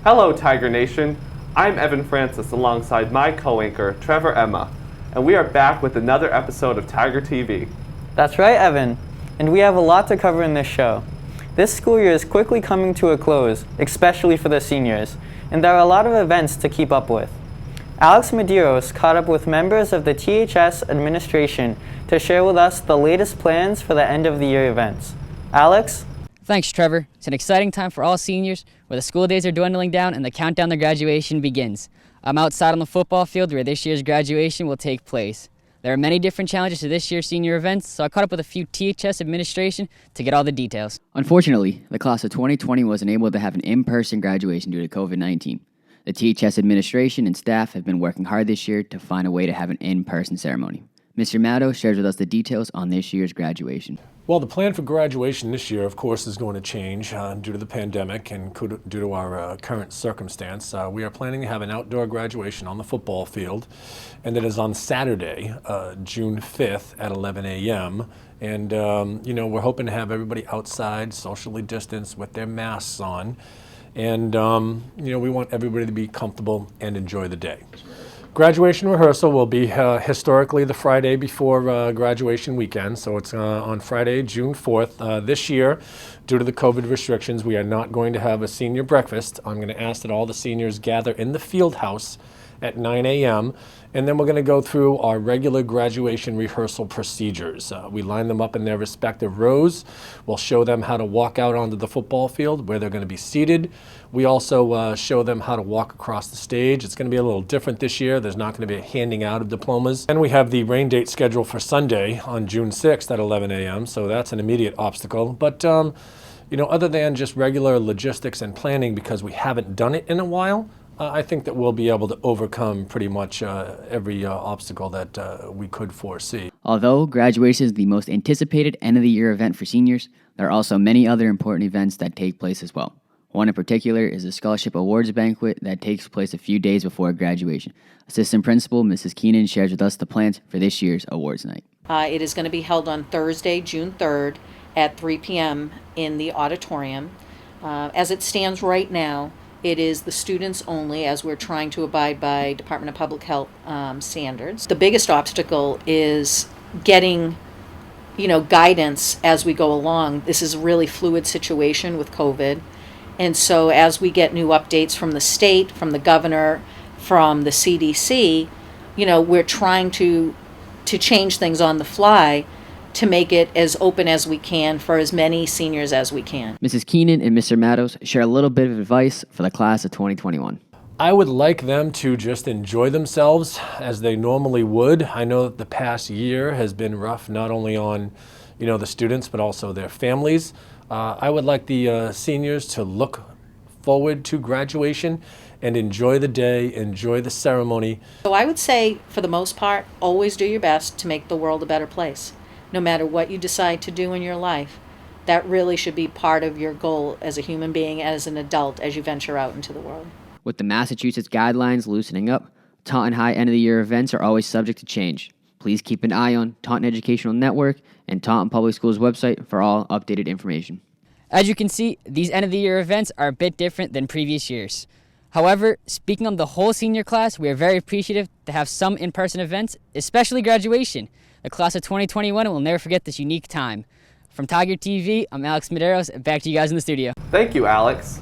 Hello, Tiger Nation. I'm Evan Francis alongside my co-anchor, Trevor Emma, and we are back with another episode of Tiger TV. That's right, Evan, and we have a lot to cover in this show. This school year is quickly coming to a close, especially for the seniors, and there are a lot of events to keep up with. Alex Medeiros caught up with members of the THS administration to share with us the latest plans for the end of the year events. Alex? Thanks, Trevor. It's an exciting time for all seniors, where the school days are dwindling down and the countdown to graduation begins. I'm outside on the football field where this year's graduation will take place. There are many different challenges to this year's senior events, so I caught up with a few THS administration to get all the details. Unfortunately, the class of 2020 wasn't able to have an in-person graduation due to COVID-19. The THS administration and staff have been working hard this year to find a way to have an in-person ceremony. Mr. Maddow shares with us the details on this year's graduation. Well, the plan for graduation this year, of course, is going to change due to the pandemic and due to our current circumstance. We are planning to have an outdoor graduation on the football field, and it is on Saturday, June 5th at 11 a.m. And, we're hoping to have everybody outside, socially distanced, with their masks on. And, we want everybody to be comfortable and enjoy the day. Graduation rehearsal will be historically the Friday before graduation weekend, so it's on Friday, June 4th. This year, due to the COVID restrictions, we are not going to have a senior breakfast. I'm going to ask that all the seniors gather in the field house at 9 a.m., and then we're going to go through our regular graduation rehearsal procedures. We line them up in their respective rows. We'll show them how to walk out onto the football field where they're going to be seated. We also show them how to walk across the stage. It's going to be a little different this year. There's not going to be a handing out of diplomas. And we have the rain date scheduled for Sunday on June 6th at 11 a.m., so that's an immediate obstacle. But, other than just regular logistics and planning, because we haven't done it in a while, I think that we'll be able to overcome pretty much every obstacle that we could foresee. Although graduation is the most anticipated end-of-the-year event for seniors, there are also many other important events that take place as well. One in particular is the Scholarship Awards Banquet that takes place a few days before graduation. Assistant Principal Mrs. Keenan shares with us the plans for this year's awards night. It is going to be held on Thursday, June 3rd at 3 p.m. in the auditorium. As it stands right now, it is the students only, as we're trying to abide by Department of Public Health standards. The biggest obstacle is getting, guidance as we go along. This is a really fluid situation with COVID. And so as we get new updates from the state, from the governor, from the CDC, we're trying to change things on the fly to make it as open as we can for as many seniors as we can. Mrs. Keenan and Mr. Maddows share a little bit of advice for the class of 2021. I would like them to just enjoy themselves as they normally would. I know that the past year has been rough, not only on, the students, but also their families. I would like the seniors to look forward to graduation and enjoy the day, enjoy the ceremony. So I would say, for the most part, always do your best to make the world a better place. No matter what you decide to do in your life, that really should be part of your goal as a human being, as an adult, as you venture out into the world. With the Massachusetts guidelines loosening up, Taunton High end-of-the-year events are always subject to change. Please keep an eye on Taunton Educational Network and Taunton Public Schools website for all updated information. As you can see, these end-of-the-year events are a bit different than previous years. However, speaking on the whole senior class, we are very appreciative to have some in-person events, especially graduation. The class of 2021 will never forget this unique time. From Tiger TV, I'm Alex Medeiros, and back to you guys in the studio. Thank you, Alex.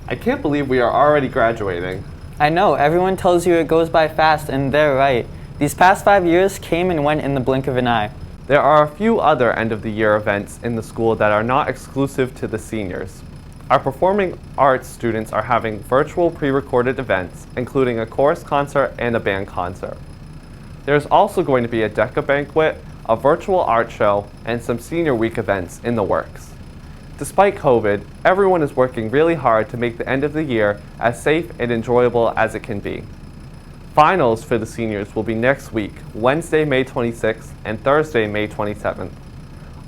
I can't believe we are already graduating. I know, everyone tells you it goes by fast, and they're right. These past 5 years came and went in the blink of an eye. There are a few other end-of-the-year events in the school that are not exclusive to the seniors. Our performing arts students are having virtual pre-recorded events, including a chorus concert and a band concert. There's also going to be a DECA banquet, a virtual art show, and some senior week events in the works. Despite COVID, everyone is working really hard to make the end of the year as safe and enjoyable as it can be. Finals for the seniors will be next week, Wednesday, May 26th, and Thursday, May 27th.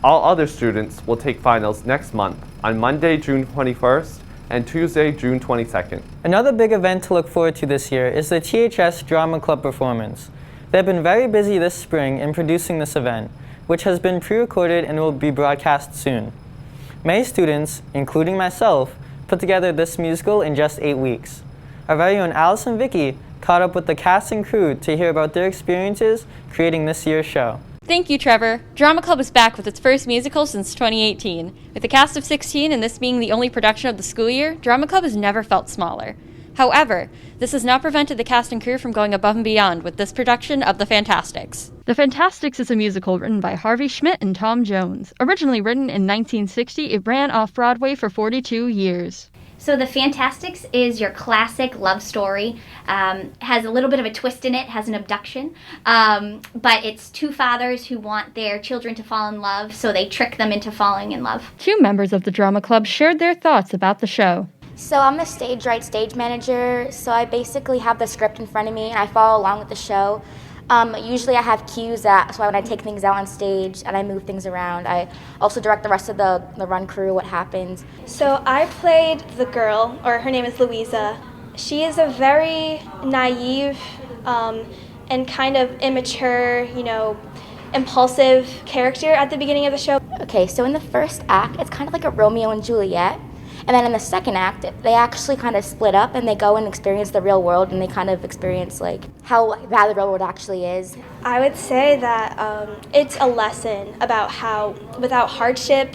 All other students will take finals next month on Monday, June 21st, and Tuesday, June 22nd. Another big event to look forward to this year is the THS Drama Club performance. They've been very busy this spring in producing this event, which has been pre-recorded and will be broadcast soon. Many students, including myself, put together this musical in just 8 weeks. Our very own Alice and Vicky caught up with the cast and crew to hear about their experiences creating this year's show. Thank you, Trevor. Drama Club is back with its first musical since 2018. With a cast of 16 and this being the only production of the school year, Drama Club has never felt smaller. However, this has not prevented the cast and crew from going above and beyond with this production of The Fantasticks. The Fantasticks is a musical written by Harvey Schmidt and Tom Jones. Originally written in 1960, it ran off-Broadway for 42 years. So The Fantasticks is your classic love story. Has a little bit of a twist in it, has an abduction. But it's two fathers who want their children to fall in love, so they trick them into falling in love. Two members of the drama club shared their thoughts about the show. So I'm the stage manager, so I basically have the script in front of me and I follow along with the show. Usually I have cues so when I take things out on stage and I move things around. I also direct the rest of the run crew, what happens. So I played the girl, or her name is Louisa. She is a very naive and kind of immature, impulsive character at the beginning of the show. Okay, so in the first act, it's kind of like a Romeo and Juliet. And then in the second act, they actually kind of split up and they go and experience the real world and they kind of experience how bad the real world actually is. I would say that it's a lesson about how without hardship,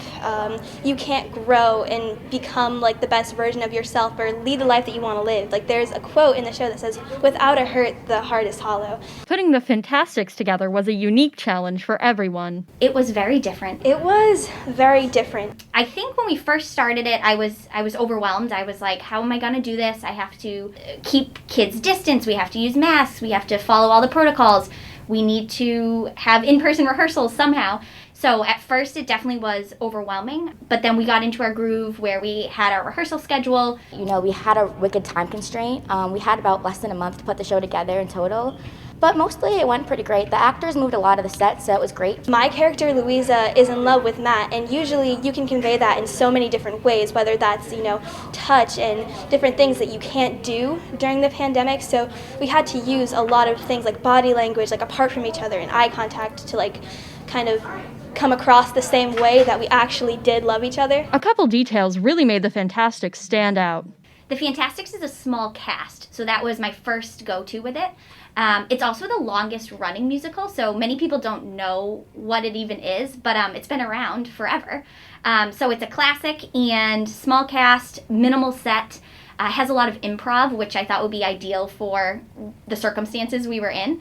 you can't grow and become the best version of yourself or lead the life that you want to live. There's a quote in the show that says, "Without a hurt, the heart is hollow." Putting the Fantasticks together was a unique challenge for everyone. It was very different. It was very different. I think when we first started it, I was overwhelmed. I was like, how am I going to do this? I have to keep kids' distance. We have to use masks. We have to follow all the protocols. We need to have in-person rehearsals somehow. So at first it definitely was overwhelming, but then we got into our groove where we had our rehearsal schedule. We had a wicked time constraint. We had about less than a month to put the show together in total. But mostly it went pretty great. The actors moved a lot of the sets, so it was great. My character, Louisa, is in love with Matt, and usually you can convey that in so many different ways, whether that's, touch and different things that you can't do during the pandemic. So we had to use a lot of things like body language, apart from each other, and eye contact to, kind of come across the same way that we actually did love each other. A couple details really made the Fantasticks stand out. The Fantasticks is a small cast, so that was my first go-to with it. It's also the longest running musical, so many people don't know what it even is, but it's been around forever. So it's a classic and small cast, minimal set, has a lot of improv, which I thought would be ideal for the circumstances we were in.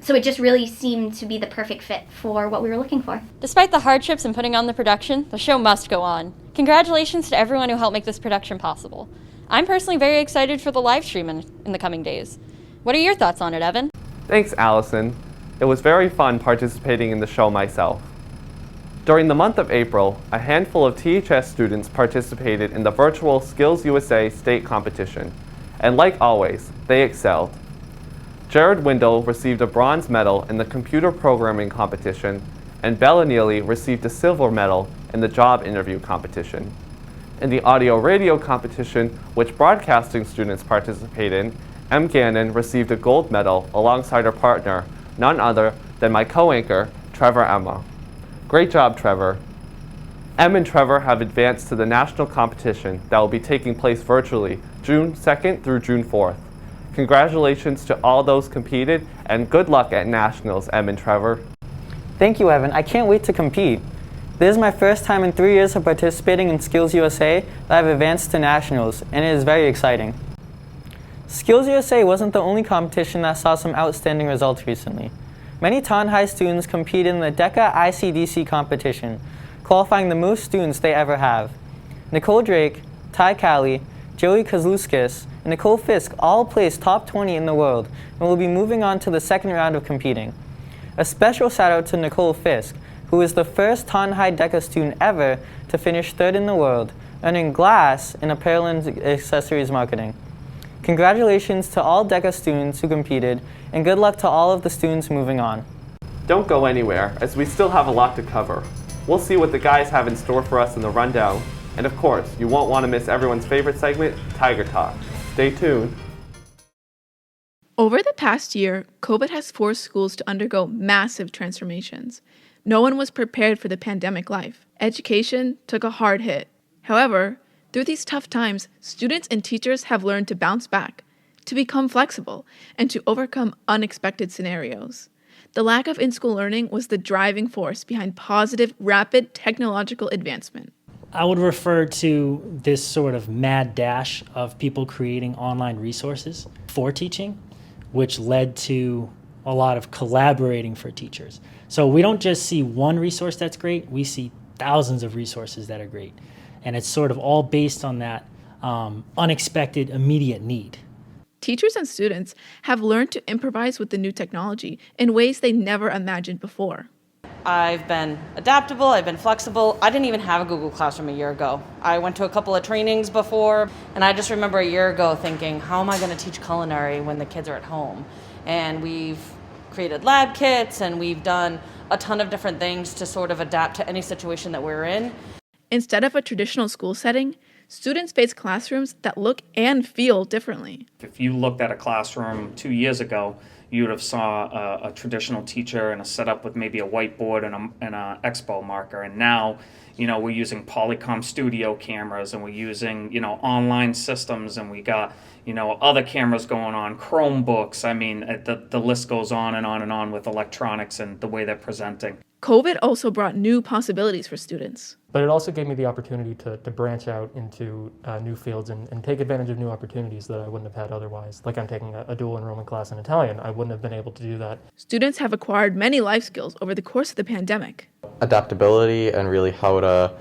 So it just really seemed to be the perfect fit for what we were looking for. Despite the hardships in putting on the production, the show must go on. Congratulations to everyone who helped make this production possible. I'm personally very excited for the live stream in the coming days. What are your thoughts on it, Evan? Thanks, Allison. It was very fun participating in the show myself. During the month of April, a handful of THS students participated in the virtual Skills USA state competition, and like always, they excelled. Jared Windle received a bronze medal in the computer programming competition, and Bella Neely received a silver medal in the job interview competition. In the audio-radio competition, which broadcasting students participate in, M. Gannon received a gold medal alongside her partner, none other than my co-anchor, Trevor Emma. Great job, Trevor. Em and Trevor have advanced to the national competition that will be taking place virtually June 2nd through June 4th. Congratulations to all those competed, and good luck at nationals, Em and Trevor. Thank you, Evan. I can't wait to compete. This is my first time in 3 years of participating in Skills USA that I've advanced to nationals, and it is very exciting. Skills USA wasn't the only competition that saw some outstanding results recently. Many Taunton High students competed in the DECA ICDC competition, qualifying the most students they ever have. Nicole Drake, Ty Cali, Joey Kozlowskis, and Nicole Fisk all placed top 20 in the world and will be moving on to the second round of competing. A special shout out to Nicole Fisk, who is the first Taunton High DECA student ever to finish third in the world, earning glass in apparel and accessories marketing. Congratulations to all DECA students who competed, and good luck to all of the students moving on. Don't go anywhere, as we still have a lot to cover. We'll see what the guys have in store for us in the rundown, and of course, you won't want to miss everyone's favorite segment, Tiger Talk. Stay tuned. Over the past year, COVID has forced schools to undergo massive transformations. No one was prepared for the pandemic life. Education took a hard hit. However, Through these tough times, students and teachers have learned to bounce back, to become flexible, and to overcome unexpected scenarios. The lack of in-school learning was the driving force behind positive, rapid technological advancement. I would refer to this sort of mad dash of people creating online resources for teaching, which led to a lot of collaborating for teachers. So we don't just see one resource that's great, we see thousands of resources that are great. And it's sort of all based on that unexpected immediate need. Teachers and students have learned to improvise with the new technology in ways they never imagined before. I've been adaptable, I've been flexible. I didn't even have a Google Classroom a year ago. I went to a couple of trainings before, and I just remember a year ago thinking, how am I going to teach culinary when the kids are at home? And we've created lab kits, and we've done a ton of different things to sort of adapt to any situation that we're in. Instead of a traditional school setting, students face classrooms that look and feel differently. If you looked at a classroom 2 years ago, you would have saw a traditional teacher and a setup with maybe a whiteboard and a expo marker. And now, we're using Polycom Studio cameras, and we're using, online systems, and we got, other cameras going on, Chromebooks. I mean, the list goes on and on and on with electronics and the way they're presenting. COVID also brought new possibilities for students. But it also gave me the opportunity to branch out into new fields and take advantage of new opportunities that I wouldn't have had otherwise. Like I'm taking a dual enrollment class in Italian. I wouldn't have been able to do that. Students have acquired many life skills over the course of the pandemic. Adaptability and really how to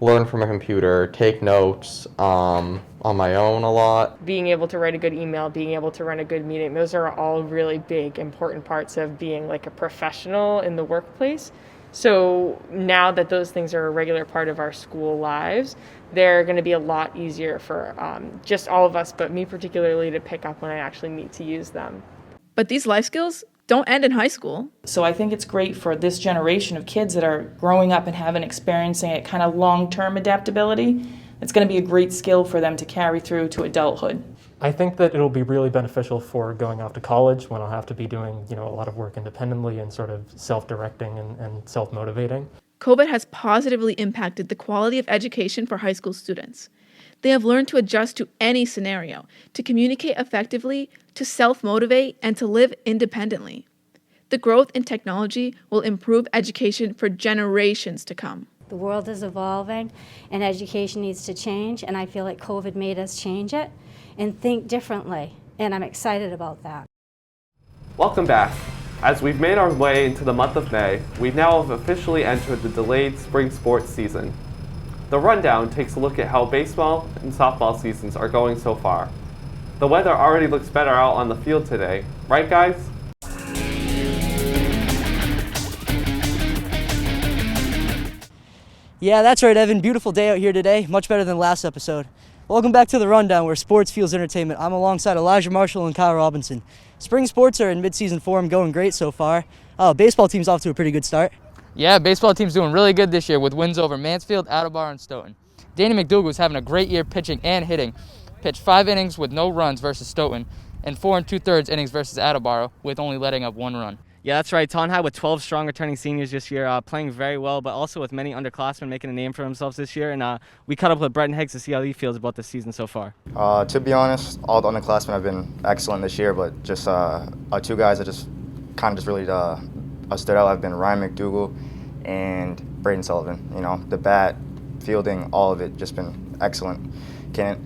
learn from a computer, take notes on my own a lot. Being able to write a good email, being able to run a good meeting, those are all really big, important parts of being like a professional in the workplace. So now that those things are a regular part of our school lives, they're going to be a lot easier for just all of us, but me particularly, to pick up when I actually need to use them. But these life skills don't end in high school. So I think it's great for this generation of kids that are growing up and having experiencing it kind of long-term adaptability. It's going to be a great skill for them to carry through to adulthood. I think that it'll be really beneficial for going off to college when I'll have to be doing, a lot of work independently and sort of self-directing and self-motivating. COVID has positively impacted the quality of education for high school students. They have learned to adjust to any scenario, to communicate effectively, to self-motivate, and to live independently. The growth in technology will improve education for generations to come. The world is evolving, and education needs to change, and I feel like COVID made us change it and think differently, and I'm excited about that. Welcome back. As we've made our way into the month of May, we've now officially entered the delayed spring sports season. The rundown takes a look at how baseball and softball seasons are going so far. The weather already looks better out on the field today, right guys? Yeah, that's right, Evan. Beautiful day out here today. Much better than last episode. Welcome back to the Rundown, where sports fuels entertainment. I'm alongside Elijah Marshall and Kyle Robinson. Spring sports are in mid-season form, going great so far. Baseball team's off to a pretty good start. Yeah, baseball team's doing really good this year with wins over Mansfield, Attleboro, and Stoughton. Danny McDougal's having a great year pitching and hitting. Pitched 5 innings with no runs versus Stoughton, and 4 2/3 innings versus Attleboro, with only letting up 1 run. Yeah, that's right. Tonhai with 12 strong returning seniors this year, playing very well, but also with many underclassmen making a name for themselves this year. And we caught up with Bretton Higgs to see how he feels about the season so far. To be honest, all the underclassmen have been excellent this year, but just 2 guys that just really stood out have been Ryan McDougal and Braden Sullivan. The bat, fielding, all of it, just been excellent. Can't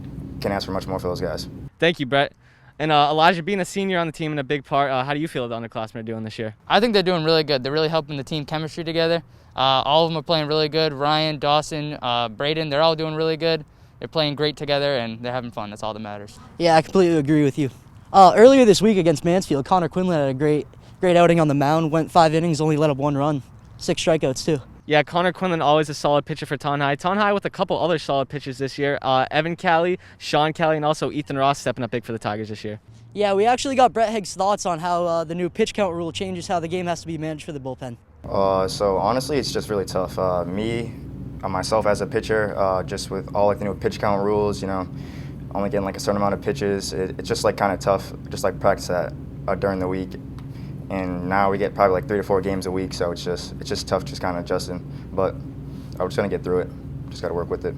ask for much more for those guys. Thank you, Brett. And Elijah, being a senior on the team and a big part, how do you feel the underclassmen are doing this year? I think they're doing really good. They're really helping the team chemistry together. All of them are playing really good. Ryan, Dawson, Braden, they're all doing really good. They're playing great together, and they're having fun. That's all that matters. Yeah, I completely agree with you. Earlier this week against Mansfield, Connor Quinlan had a great outing on the mound, went 5 innings, only let up 1 run, 6 strikeouts too. Yeah, Connor Quinlan, always a solid pitcher for Tonhai. Tonhai with a couple other solid pitchers this year. Evan Callie, Sean Callie, and also Ethan Ross stepping up big for the Tigers this year. Yeah, we actually got Brett Higgs' thoughts on how the new pitch count rule changes how the game has to be managed for the bullpen. So honestly, it's just really tough. Myself as a pitcher, just with all the new pitch count rules, only getting a certain amount of pitches, it's just kind of tough, just practice that during the week. And now we get probably 3 to 4 games a week, so it's just tough, just kind of adjusting. But we're just gonna get through it. Just gotta work with it.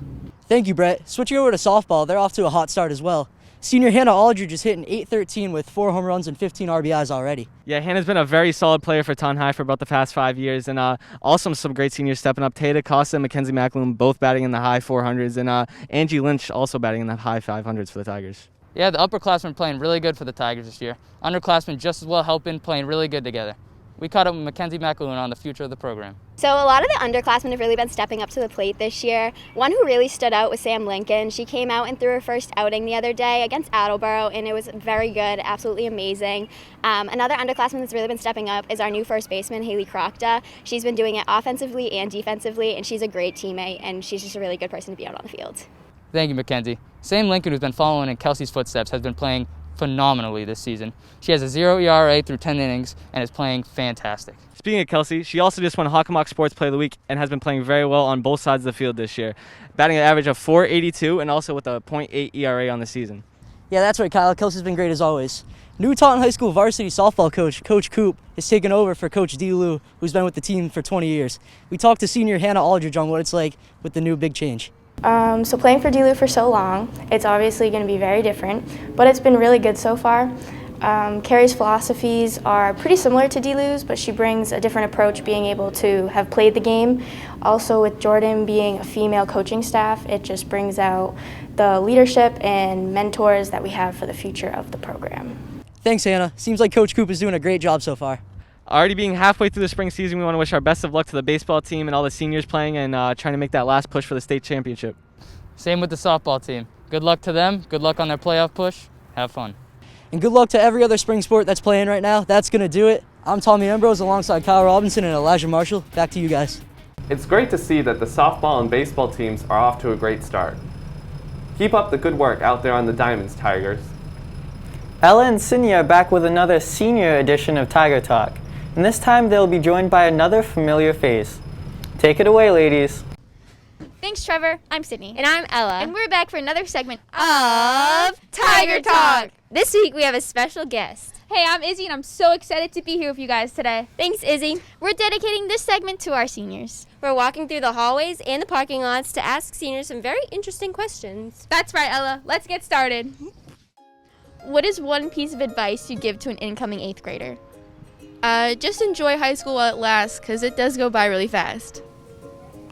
Thank you, Brett. Switching over to softball, they're off to a hot start as well. Senior Hannah Aldridge is hitting .813 with 4 home runs and 15 RBIs already. Yeah, Hannah's been a very solid player for Taunton High for about the past 5 years, and also some great seniors stepping up. Tatum Costa and Mackenzie McAloon both batting in the high 400s, and Angie Lynch also batting in the high 500s for the Tigers. Yeah, the upperclassmen playing really good for the Tigers this year. Underclassmen just as well helping, playing really good together. We caught up with Mackenzie McAloon on the future of the program. So a lot of the underclassmen have really been stepping up to the plate this year. One who really stood out was Sam Lincoln. She came out and threw her first outing the other day against Attleboro, and it was very good, absolutely amazing. Another underclassman that's really been stepping up is our new first baseman, Haley Krokta. She's been doing it offensively and defensively, and she's a great teammate, and she's just a really good person to be out on the field. Thank you, Mackenzie. Sam Lincoln, who's been following in Kelsey's footsteps, has been playing phenomenally this season. She has a 0 ERA through 10 innings and is playing fantastic. Speaking of Kelsey, she also just won Hockomock Sports Player of the Week and has been playing very well on both sides of the field this year, batting an average of .482 and also with a .8 ERA on the season. Yeah, that's right, Kyle. Kelsey's been great as always. New Taunton High School varsity softball coach, Coach Coop, has taken over for Coach D. Lou, who's been with the team for 20 years. We talked to senior Hannah Aldridge on what it's like with the new big change. So playing for D-Lou for so long, it's obviously going to be very different, but it's been really good so far. Carrie's philosophies are pretty similar to D-Lou's, but she brings a different approach, being able to have played the game. Also with Jordan being a female coaching staff, it just brings out the leadership and mentors that we have for the future of the program. Thanks, Hannah. Seems like Coach Coop is doing a great job so far. Already being halfway through the spring season, we want to wish our best of luck to the baseball team and all the seniors playing and trying to make that last push for the state championship. Same with the softball team. Good luck to them. Good luck on their playoff push. Have fun. And good luck to every other spring sport that's playing right now. That's going to do it. I'm Tommy Ambrose alongside Kyle Robinson and Elijah Marshall. Back to you guys. It's great to see that the softball and baseball teams are off to a great start. Keep up the good work out there on the diamonds, Tigers. Ella and Sydney are back with another senior edition of Tiger Talk. And this time they'll be joined by another familiar face. Take it away, ladies. Thanks, Trevor. I'm Sydney. And I'm Ella. And we're back for another segment of Tiger Talk. This week we have a special guest. Hey, I'm Izzy, and I'm so excited to be here with you guys today. Thanks, Izzy. We're dedicating this segment to our seniors. We're walking through the hallways and the parking lots to ask seniors some very interesting questions. That's right, Ella. Let's get started. What is one piece of advice you'd give to an incoming 8th grader? Just enjoy high school while it lasts, because it does go by really fast.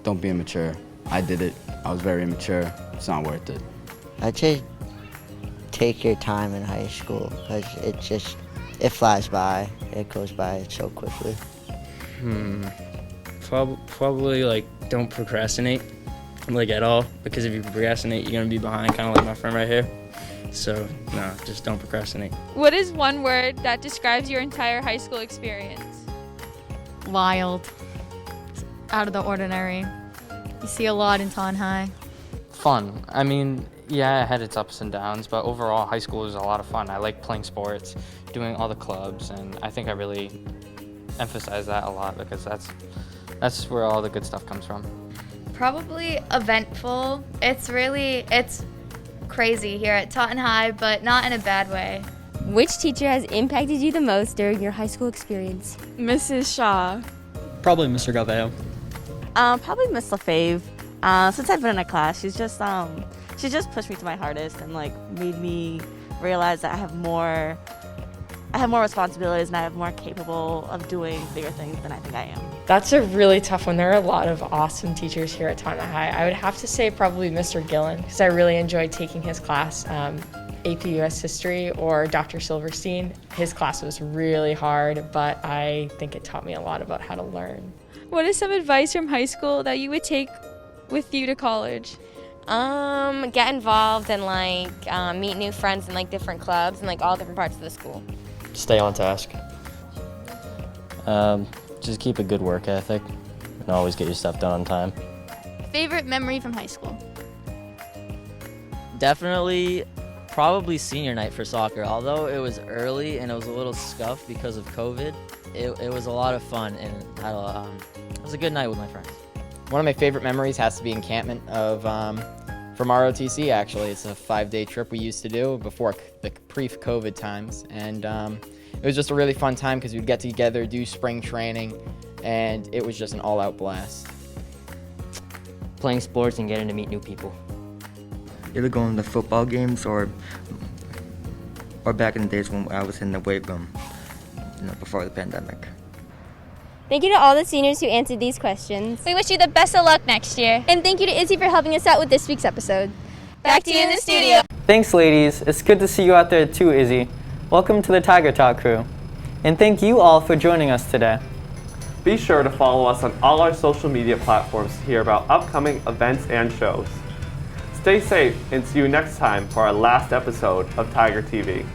Don't be immature. I did it. I was very immature. It's not worth it. I'd say take your time in high school, because it flies by. It goes by so quickly. Probably like don't procrastinate like at all, because if you procrastinate you're gonna be behind, kind of like my friend right here. So no, just don't procrastinate. What is one word that describes your entire high school experience? Wild. Out of the ordinary. You see a lot in Taunton High. Fun. I mean, yeah, it had its ups and downs, but overall high school was a lot of fun. I like playing sports, doing all the clubs, and I think I really emphasize that a lot, because that's where all the good stuff comes from. Probably eventful. It's crazy here at Taunton High, but not in a bad way. Which teacher has impacted you the most during your high school experience? Mrs. Shaw. Probably Mr. Galveo. Probably Miss LaFave. Since I've been in a class, she's just pushed me to my hardest and made me realize that I have more responsibilities and I'm more capable of doing bigger things than I think I am. That's a really tough one. There are a lot of awesome teachers here at Taunton High. I would have to say probably Mr. Gillen, because I really enjoyed taking his class, AP US History or Dr. Silverstein. His class was really hard, but I think it taught me a lot about how to learn. What is some advice from high school that you would take with you to college? Get involved and meet new friends in different clubs and all different parts of the school. Stay on task. Just keep a good work ethic and always get your stuff done on time. Favorite memory from high school? Definitely, probably senior night for soccer. Although it was early and it was a little scuffed because of COVID, it was a lot of fun, and it was a good night with my friends. One of my favorite memories has to be encampment from ROTC, actually. It's a 5-day trip we used to do before the pre-COVID times, and it was just a really fun time because we'd get together, do spring training, and it was just an all-out blast. Playing sports and getting to meet new people. either going to football games or back in the days when I was in the weight room, before the pandemic. Thank you to all the seniors who answered these questions. We wish you the best of luck next year. And thank you to Izzy for helping us out with this week's episode. Back to you in the studio. Thanks, ladies. It's good to see you out there too, Izzy. Welcome to the Tiger Talk crew. And thank you all for joining us today. Be sure to follow us on all our social media platforms to hear about upcoming events and shows. Stay safe and see you next time for our last episode of Tiger TV.